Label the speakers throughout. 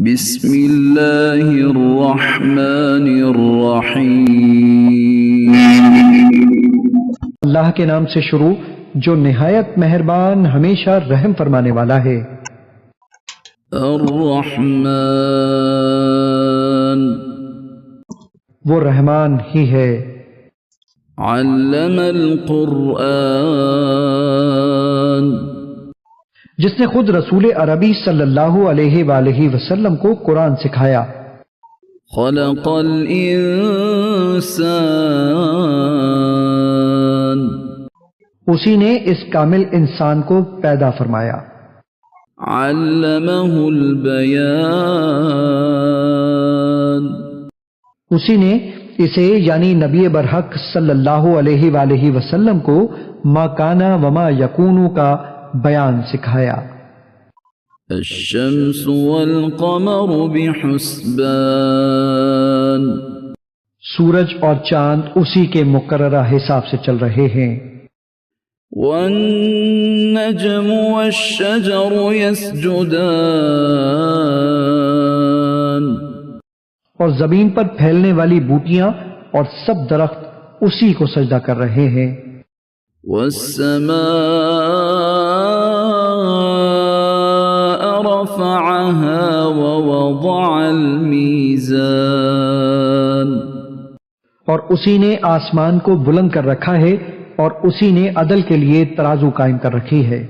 Speaker 1: بسم اللہ الرحمن الرحیم۔
Speaker 2: اللہ کے نام سے شروع جو نہایت مہربان ہمیشہ رحم فرمانے والا ہے۔
Speaker 1: الرحمن،
Speaker 2: وہ رحمان ہی ہے۔
Speaker 1: علم القرآن،
Speaker 2: جس نے خود رسول عربی صلی اللہ علیہ وآلہ وسلم کو قرآن سکھایا۔
Speaker 1: خلق الانسان،
Speaker 2: اسی نے اس کامل انسان کو پیدا فرمایا۔
Speaker 1: علمہ البیان،
Speaker 2: اسی نے اسے یعنی نبی برحق صلی اللہ علیہ وآلہ وسلم کو ما کانا وما یکونو کا بیان سکھایا۔
Speaker 1: الشمس والقمر بحسبان،
Speaker 2: سورج اور چاند اسی کے مقررہ حساب سے چل رہے ہیں۔
Speaker 1: والنجم والشجر يسجدان،
Speaker 2: اور زمین پر پھیلنے والی بوٹیاں اور سب درخت اسی کو سجدہ کر رہے ہیں۔
Speaker 1: والسماء رفعها ووضع الميزان،
Speaker 2: اور اسی نے آسمان کو بلند کر رکھا ہے اور اسی نے عدل کے لیے ترازو قائم کر رکھی ہے۔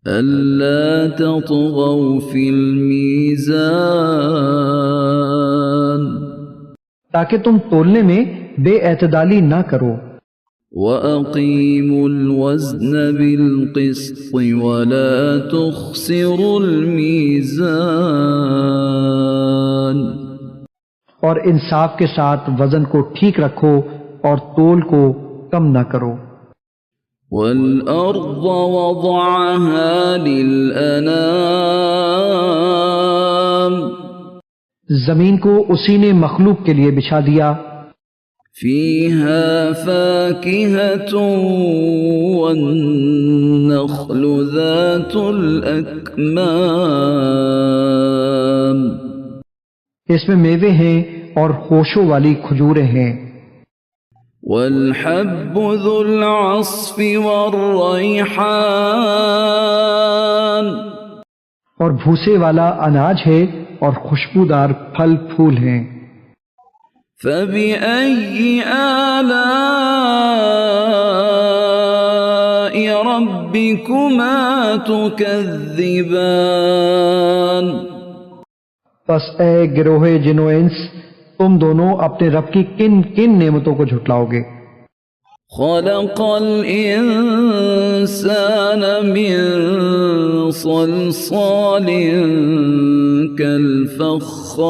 Speaker 1: ألا تطغوا في الميزان،
Speaker 2: تاکہ تم تولنے میں بے اعتدالی نہ کرو۔
Speaker 1: وَأَقِيمُوا الْوَزْنَ بِالْقِسْطِ وَلَا تُخْسِرُوا الْمِيزَانَ،
Speaker 2: اور انصاف کے ساتھ وزن کو ٹھیک رکھو اور تول کو کم نہ کرو۔
Speaker 1: وَالْأَرْضَ وَضَعَهَا لِلْأَنَامِ،
Speaker 2: زمین کو اسی نے مخلوق کے لیے بچھا دیا۔
Speaker 1: فِيهَا فَاكِهَةٌ وَالنَّخْلُ ذَاتُ الْأَكْمَامِ،
Speaker 2: اس میں میوے ہیں اور خوشوں والی کھجوریں ہیں۔
Speaker 1: وَالْحَبُّ ذُو الْعَصْفِ وَالرَّيْحَانِ،
Speaker 2: اور بھوسے والا اناج ہے اور خوشبودار پھل پھول ہیں۔
Speaker 1: فَبِأَيِّ آلَاءِ رَبِّكُمَا تُكَذِّبَانِ،
Speaker 2: پس اے گروہ جن و انس، تم دونوں اپنے رب کی کن کن نعمتوں کو جھٹلاؤ گے۔
Speaker 1: خَلَقَ الْإِنسَانَ مِنْ صَلْصَالٍ كَالْفَخَّارِ،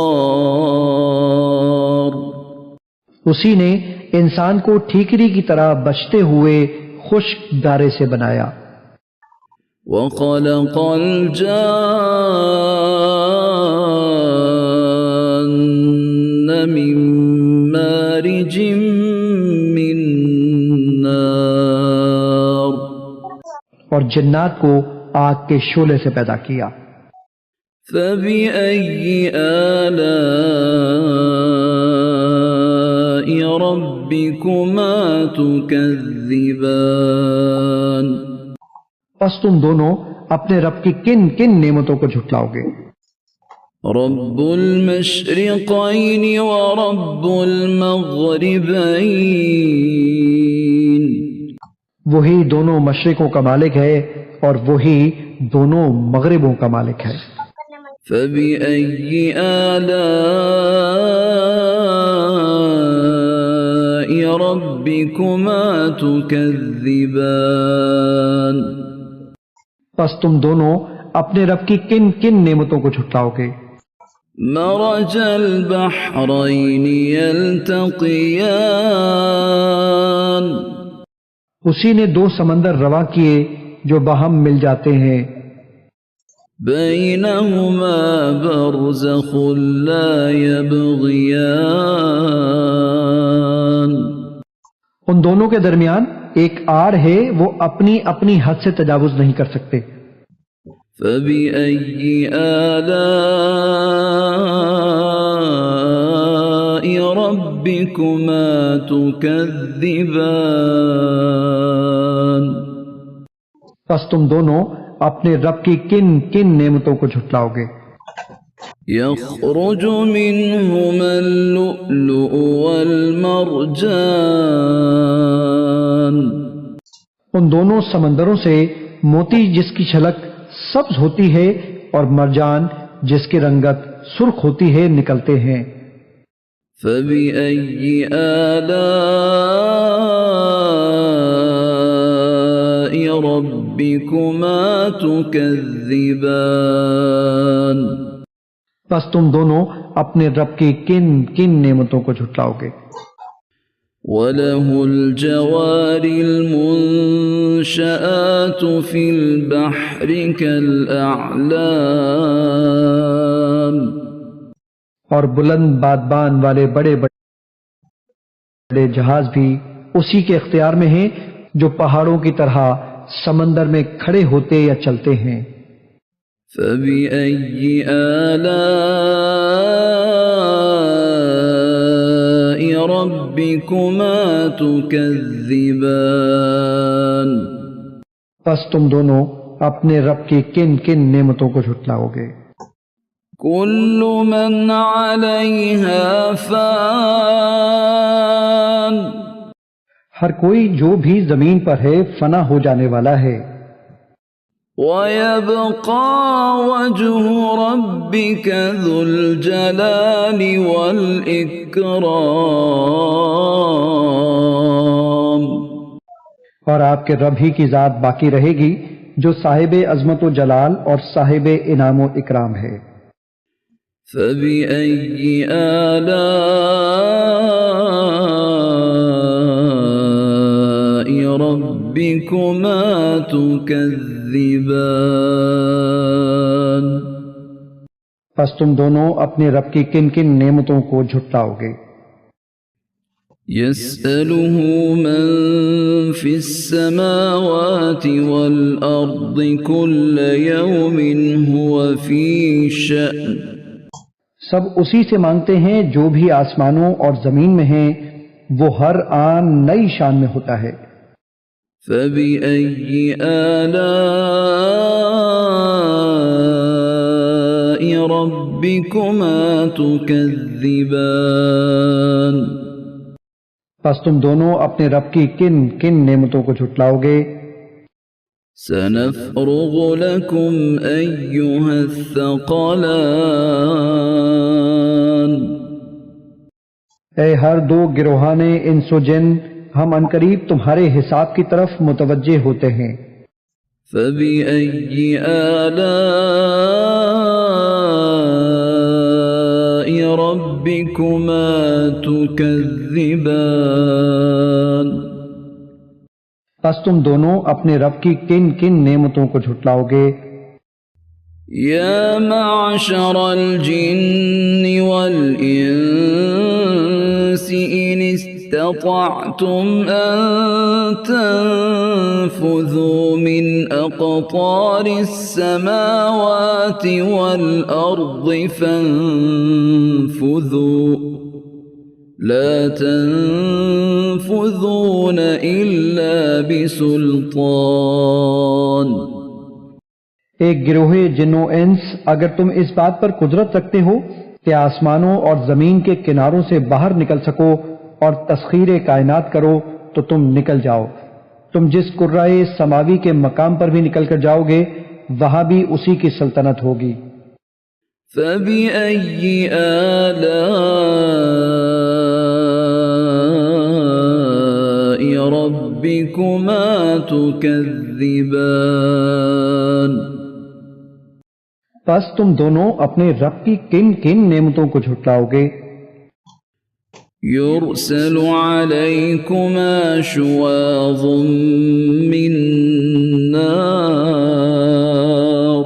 Speaker 2: اسی نے انسان کو ٹھیکری کی طرح بچتے ہوئے خشک دارے سے بنایا۔
Speaker 1: وَخَلَقَ الْجَانَّ مِن مَّارِجٍ مِّن نَّارٍ،
Speaker 2: اور جنات کو آگ کے شعلے سے پیدا کیا۔
Speaker 1: فَبِأَيِّ آلَاءِ رَبِّكُمَا تُكَذِّبَانِ،
Speaker 2: پس تم دونوں اپنے رب کی کن کن نعمتوں کو جھٹلاؤ گے۔
Speaker 1: رب المشرقین ورب المغربین،
Speaker 2: وہی دونوں مشرقوں کا مالک ہے اور وہی دونوں مغربوں کا مالک ہے۔
Speaker 1: فَبِأَيِّ آلَاءِ رَبِّكُمَا تُكَذِّبَانِ،
Speaker 2: پس تم دونوں اپنے رب کی کن کن نعمتوں کو جھٹلاؤ گے۔
Speaker 1: مرج البحرین یلتقیان،
Speaker 2: اسی نے دو سمندر رواں کیے جو باہم مل جاتے ہیں۔
Speaker 1: بینہما برزخ لا یبغیان،
Speaker 2: ان دونوں کے درمیان ایک آڑ ہے، وہ اپنی اپنی حد سے تجاوز نہیں کر سکتے۔
Speaker 1: فَبِأَيِّ آلَاءِ ربكما تكذبان
Speaker 2: پس تم دونوں اپنے رب کی کن کن نعمتوں کو جھٹلاؤ گے؟
Speaker 1: يخرج منهما اللؤلؤ والمرجان
Speaker 2: ان دونوں سمندروں سے موتی جس کی چھلک سبز ہوتی ہے اور مرجان جس کی رنگت سرخ ہوتی ہے نکلتے ہیں۔
Speaker 1: فبأي آلاء ربكما تكذبان
Speaker 2: بس تم دونوں اپنے رب کی کن کن نعمتوں کو جھٹلاؤ گے؟
Speaker 1: وَلَهُ الْجَوَارِ الْمُنشَآتُ فِي الْبَحْرِ كَالْأَعْلَامِ
Speaker 2: اور بلند بادبان والے بڑے بڑے جہاز بھی اسی کے اختیار میں ہیں جو پہاڑوں کی طرح سمندر میں کھڑے ہوتے یا چلتے ہیں۔
Speaker 1: فَبِأَيِّ آلَاءِ رَبِّكُمَا تُكَذِّبَانِ
Speaker 2: پس تم دونوں اپنے رب کی کن کن نعمتوں کو جھٹلاؤ گے؟
Speaker 1: كل من عليها فان
Speaker 2: ہر کوئی جو بھی زمین پر ہے فنا ہو جانے والا ہے۔
Speaker 1: ويبقى وجه ربك ذو الجلال والإكرام
Speaker 2: اور آپ کے رب ہی کی ذات باقی رہے گی جو صاحب عظمت و جلال اور صاحب انعام و اکرام ہے۔
Speaker 1: فبأي آلاء ربكما تكذبان
Speaker 2: پس تم دونوں اپنے رب کی کن کن نعمتوں کو جھٹلاؤ گے؟
Speaker 1: يسأله من في السماوات والأرض كل يوم هو في شأن
Speaker 2: سب اسی سے مانگتے ہیں جو بھی آسمانوں اور زمین میں ہیں، وہ ہر آن نئی شان میں ہوتا ہے۔
Speaker 1: فبأي آلاء ربكما تكذبان
Speaker 2: پس تم دونوں اپنے رب کی کن کن نعمتوں کو جھٹلاؤ گے؟
Speaker 1: سنفرغ لكم أيها الثقلان
Speaker 2: اے ہر دو گروہان انس و جن، ہم عنقریب تمہارے حساب کی طرف متوجہ ہوتے ہیں۔
Speaker 1: فبأي آلاء ربكما تكذبان
Speaker 2: پس تم دونوں اپنے رب کی کن کن نعمتوں کو جھٹلاؤ گے؟
Speaker 1: يا معشر الجن والإنس إن استطعتم أن تنفذوا من أقطار السماوات والأرض فانفذوا لا تنفذون إلا بسلطان
Speaker 2: ایک گروہ جن و انس، اگر تم اس بات پر قدرت رکھتے ہو کہ آسمانوں اور زمین کے کناروں سے باہر نکل سکو اور تسخیر کائنات کرو تو تم نکل جاؤ۔ تم جس قرائے سماوی کے مقام پر بھی نکل کر جاؤ گے وہاں بھی اسی کی سلطنت ہوگی۔
Speaker 1: فبأي آلاء ربكما تكذبان
Speaker 2: پس تم دونوں اپنے رب کی کن کن نعمتوں کو جھٹلاؤ گے؟
Speaker 1: يرسل عليكما شواظ من نار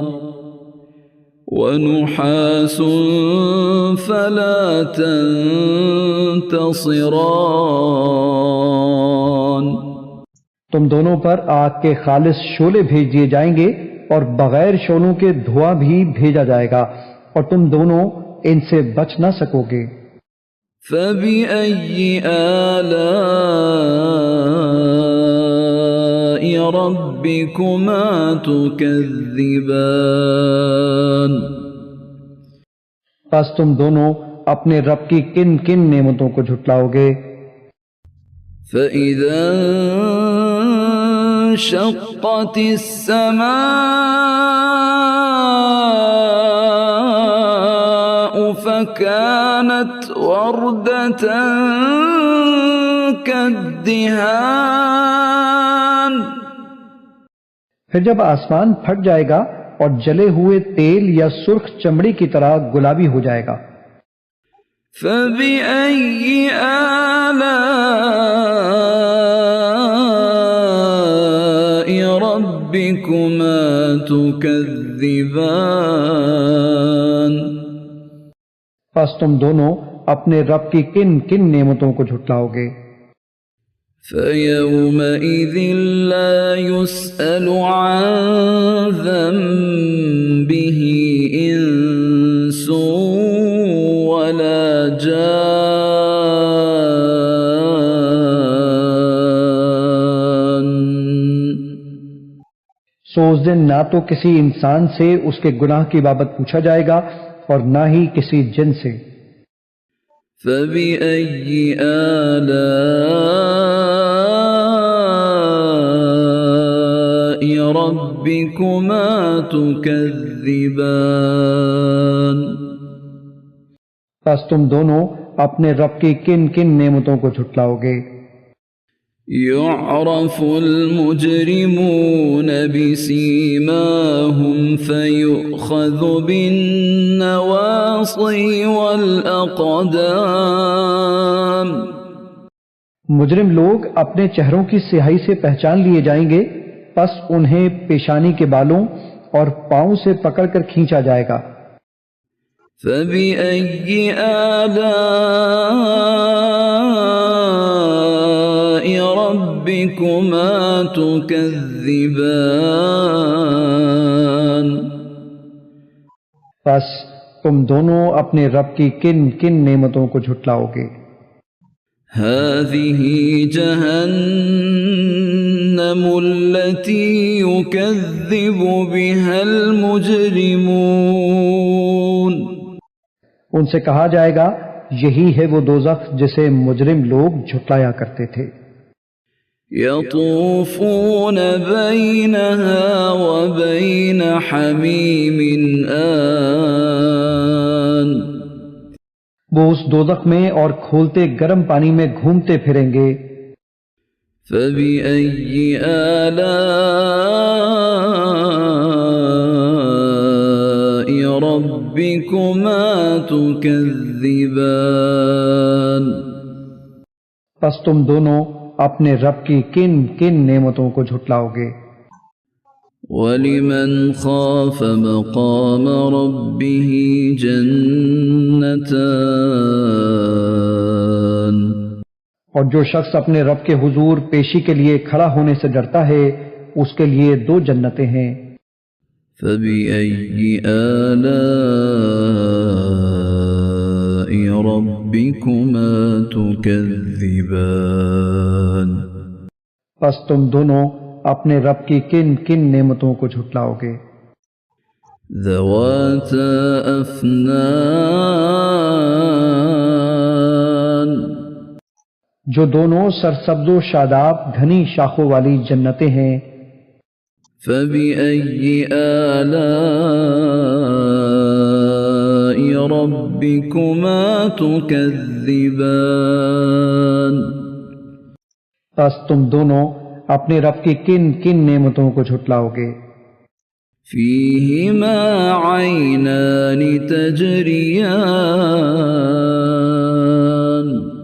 Speaker 1: ونحاس فلا تنتصران
Speaker 2: تم دونوں پر آگ کے خالص شعلے بھیج دیے جائیں گے اور بغیر شعلوں کے دھواں بھی بھیجا جائے گا اور تم دونوں ان سے بچ نہ سکو گے۔
Speaker 1: فبأي آلاء ربكما تكذبان
Speaker 2: پس تم دونوں اپنے رب کی کن کن نعمتوں کو جھٹلاؤ گے؟
Speaker 1: فإذا انشقت السماء فكانت وردة كالدهان
Speaker 2: پھر جب آسمان پھٹ جائے گا اور جلے ہوئے تیل یا سرخ چمڑی کی طرح گلابی ہو جائے گا۔
Speaker 1: فبأي آلاء ربكما تكذبان
Speaker 2: پس تم دونوں اپنے رب کی کن کن نعمتوں کو جھٹلاؤ گے؟
Speaker 1: فيومئذ لا يسأل عن ذنبه إنس ولا جان
Speaker 2: سو اس دن نہ تو کسی انسان سے اس کے گناہ کی بابت پوچھا جائے گا اور نہ ہی کسی جن سے۔
Speaker 1: فبأي آلاء ربكما تكذبان
Speaker 2: پس تم دونوں اپنے رب کی کن کن نعمتوں کو جھٹلاؤ گے؟
Speaker 1: يعرف المجرمون بسيماهم فيؤخذ بالنواصي والأقدام
Speaker 2: مجرم لوگ اپنے چہروں کی سیاہی سے پہچان لیے جائیں گے، پس انہیں پیشانی کے بالوں اور پاؤں سے پکڑ کر کھینچا جائے گا۔
Speaker 1: فبأي آلاء ربكما تكذبان
Speaker 2: پس تم دونوں اپنے رب کی کن کن نعمتوں کو جھٹلاؤ گے؟
Speaker 1: هذه جهنم التي يكذب بها المجرمون
Speaker 2: ان سے کہا جائے گا یہی ہے وہ دوزخ جسے مجرم لوگ جھٹلایا کرتے تھے۔
Speaker 1: يطوفون بينها وبين حميم آن
Speaker 2: وہ اس دوزخ میں اور کھولتے گرم پانی میں گھومتے پھریں گے۔
Speaker 1: فبأي آلاء ربكما تكذبان
Speaker 2: پس تم دونوں اپنے رب کی کن کن نعمتوں کو جھٹلاؤ گے؟
Speaker 1: وَلِمَنْ خَافَ مَقَامَ رَبِّهِ جَنَّتَانِ
Speaker 2: اور جو شخص اپنے رب کے حضور پیشی کے لیے کھڑا ہونے سے ڈرتا ہے اس کے لیے دو جنتیں ہیں۔
Speaker 1: فَبِأَيِّ آلَاءِ رَبِّكُمَا تُكَذِّبَانِ
Speaker 2: پس تم دونوں اپنے رب کی کن کن نعمتوں کو جھٹلاؤ گے؟
Speaker 1: ذَوَاتَا أَفْنَانٍ
Speaker 2: جو دونوں سرسبز و شاداب گھنی شاخوں والی جنتیں ہیں۔
Speaker 1: فَبِأَيِّ آلَاءِ رَبِّكُمَا تُكَذِّبَانِ
Speaker 2: پس تم دونوں اپنے رب کی کن کن نعمتوں کو جھٹلاؤ گے؟
Speaker 1: فِيهِمَا عَيْنَانِ تَجْرِيَانِ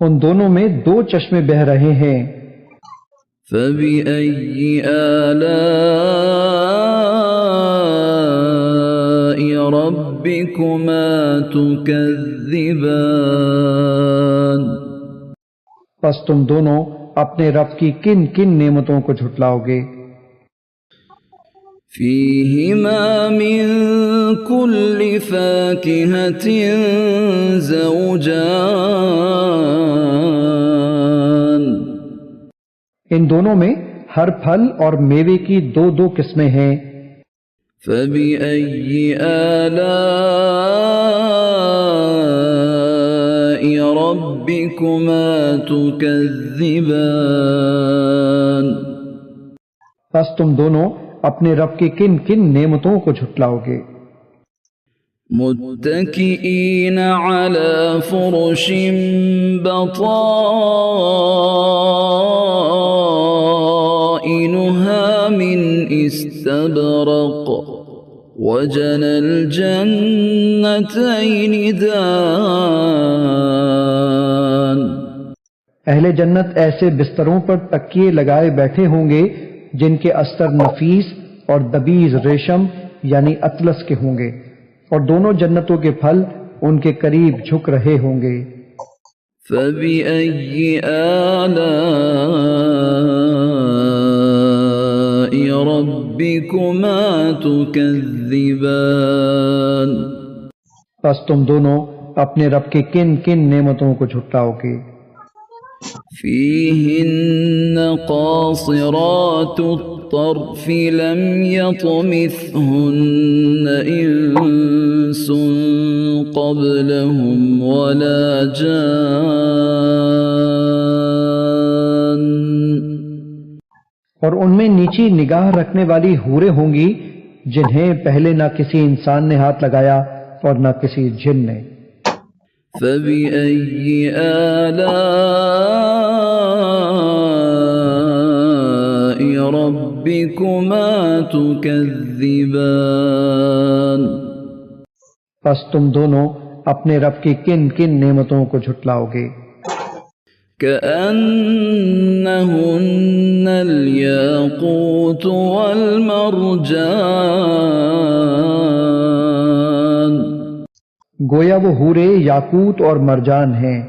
Speaker 2: ان دونوں میں دو چشمے بہہ رہے ہیں۔
Speaker 1: فَبِأَيِّ آلَاءِ رَبِّكُمَا تُكَذِّبَانِ
Speaker 2: پس تم دونوں اپنے رب کی کن کن نعمتوں کو جھٹلاؤ گے؟
Speaker 1: فيهما من كل فاكهة زوجان
Speaker 2: ان دونوں میں ہر پھل اور میوے کی دو دو قسمیں ہیں.
Speaker 1: فبأي آلاء ربكما تكذبان
Speaker 2: بس تم دونوں اپنے رب کی کن کن نعمتوں کو جھٹلاؤ گے.
Speaker 1: متكئين على فرش بطائنها من استبرق وجنى الجنتين دان
Speaker 2: اہل جنت ایسے بستروں پر تکیے لگائے بیٹھے ہوں گے جن کے استر نفیس اور دبیز ریشم یعنی اطلس کے ہوں گے، اور دونوں جنتوں کے پھل ان کے قریب جھک رہے ہوں گے.
Speaker 1: فبأي آلاء ربكما تكذبان
Speaker 2: بس تم دونوں اپنے رب کی کن کن نعمتوں کو جھٹلاؤ گے.
Speaker 1: فيهن قاصرات الطرف لم يطمثهن إنس قبلهم ولا جان
Speaker 2: اور ان میں نیچی نگاہ رکھنے والی حوریں ہوں گی جنہیں پہلے نہ کسی انسان نے ہاتھ لگایا اور نہ کسی جن نے.
Speaker 1: فبأي آلاء ربكما تكذبان
Speaker 2: پس تم دونوں اپنے رب کی کن کن نعمتوں کو جھٹلاؤ گے.
Speaker 1: كأنهن الياقوت والمرجان
Speaker 2: گویا وہ حورے یاقوت اور مرجان ہیں.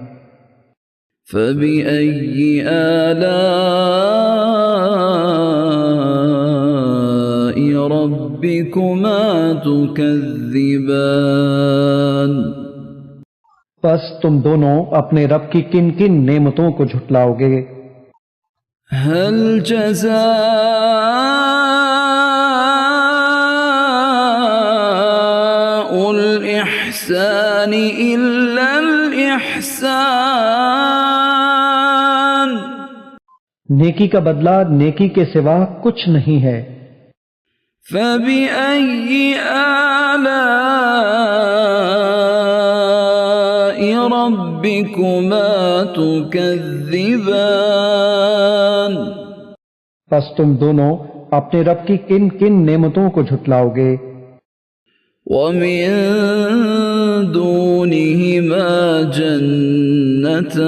Speaker 1: فبأي آلاء ربكما تكذبان
Speaker 2: پس تم دونوں اپنے رب کی کن کن نعمتوں کو جھٹلاؤ گے.
Speaker 1: هل جزاء الإحسان إلا الإحسان
Speaker 2: نیکی کا بدلہ نیکی کے سوا کچھ نہیں ہے.
Speaker 1: فبأي آلاء ربكما تكذبان
Speaker 2: پس تم دونوں اپنے رب کی کن کن نعمتوں کو جھٹلاؤ گے.
Speaker 1: ومن دونهما جنتان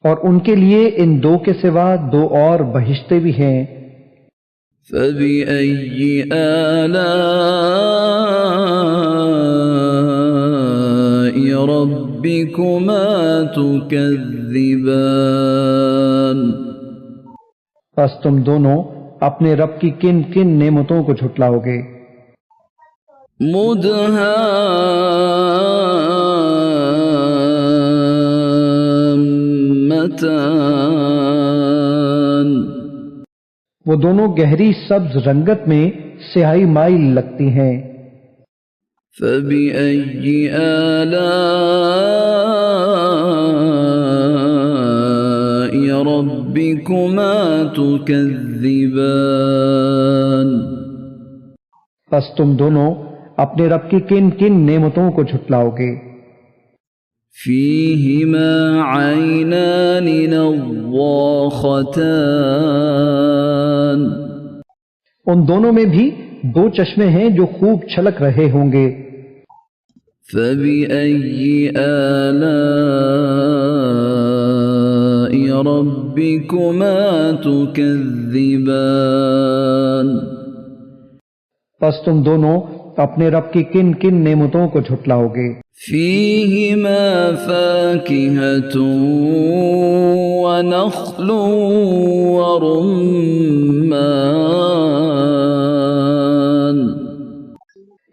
Speaker 2: اور ان کے لیے ان دو کے سوا دو اور بہشتیں بھی ہیں.
Speaker 1: فبأي آلاء ربكما تكذبان
Speaker 2: پس تم دونوں اپنے رب کی کن کن نعمتوں کو جھٹلاؤ گے.
Speaker 1: مدهامتان
Speaker 2: وہ دونوں گہری سبز رنگت میں سیاہی مائل لگتی ہیں.
Speaker 1: فبأي آلاء ربكما تكذبان
Speaker 2: پس تم دونوں اپنے رب کی کن کن نعمتوں کو جھٹلاؤ گے.
Speaker 1: فيهما عينان نضاختان
Speaker 2: ان دونوں میں بھی دو چشمے ہیں جو خوب چھلک رہے ہوں گے.
Speaker 1: فبأي آلاء ربكما تكذبان
Speaker 2: پس تم دونوں اپنے رب کی کن کن نعمتوں کو جھٹلاؤ گے؟
Speaker 1: فيهما فاكهة ونخل ورمان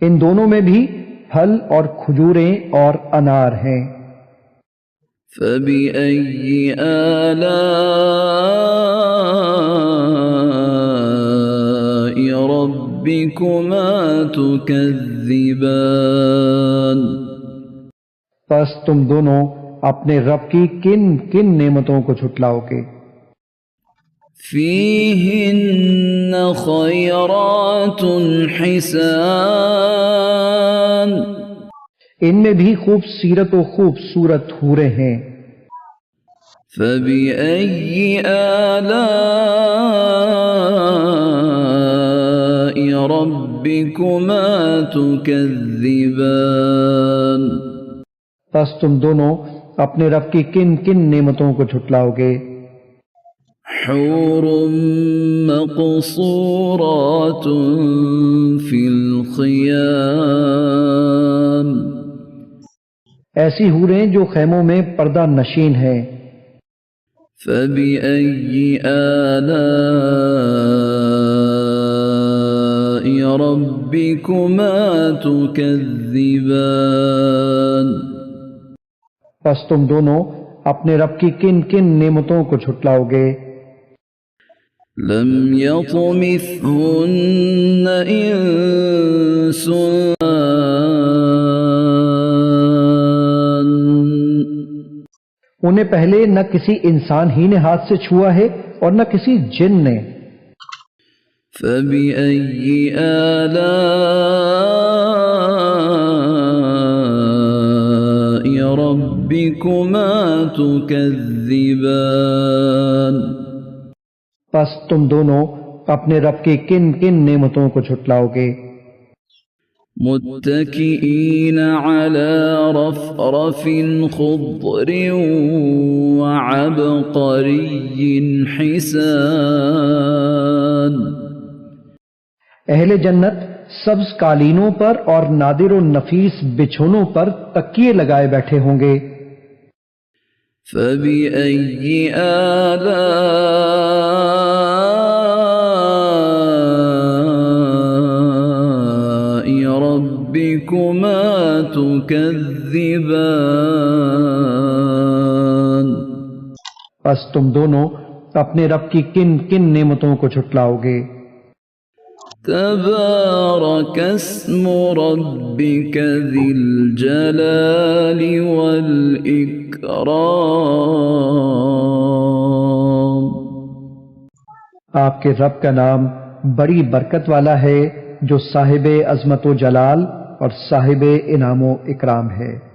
Speaker 2: ان دونوں میں بھی پھل اور کھجوریں اور انار ہیں۔
Speaker 1: فبأي آلاء ربكما تكذبان
Speaker 2: پس تم دونوں اپنے رب کی کن کن نعمتوں کو جھٹلاؤ گے؟
Speaker 1: فيهن خيرات حسان
Speaker 2: ان میں بھی خوبصورت و خوبصورت حوریں ہیں۔
Speaker 1: فبأي آلاء ربكما تكذبان
Speaker 2: پس تم دونوں اپنے رب کی کن کن نعمتوں کو جھٹلاؤ گے؟
Speaker 1: حور مقصورات في الخيام
Speaker 2: ایسی حوریں جو خیموں میں پردہ نشین ہیں۔
Speaker 1: فبأي آلاء ربكما تكذبان
Speaker 2: پس تم دونوں اپنے رب کی کن کن نعمتوں کو جھٹلاؤ گے؟
Speaker 1: لم يطمثهن انس
Speaker 2: انہیں پہلے نہ کسی انسان ہی نے ہاتھ سے چھوا ہے اور نہ کسی جن نے۔
Speaker 1: فبأي آلاء ربكما تكذبان
Speaker 2: پس تم دونوں اپنے رب کی کن کن نعمتوں کو جھٹلاؤ گے؟
Speaker 1: متكئين على رفرف خضر وعبقري حسان
Speaker 2: اہل جنت سبز قالینوں پر اور نادر و نفیس بچھونوں پر تکیے لگائے بیٹھے ہوں گے۔
Speaker 1: فبأي آلاء ربكما تكذبان
Speaker 2: پس تم دونوں اپنے رب کی کن کن نعمتوں کو جھٹلاؤ گے؟
Speaker 1: تبارك اسم ربك ذي الجلال والإكرام
Speaker 2: آپ کے رب کا نام بڑی برکت والا ہے جو صاحب عظمت و جلال اور صاحب انعام و اکرام ہے۔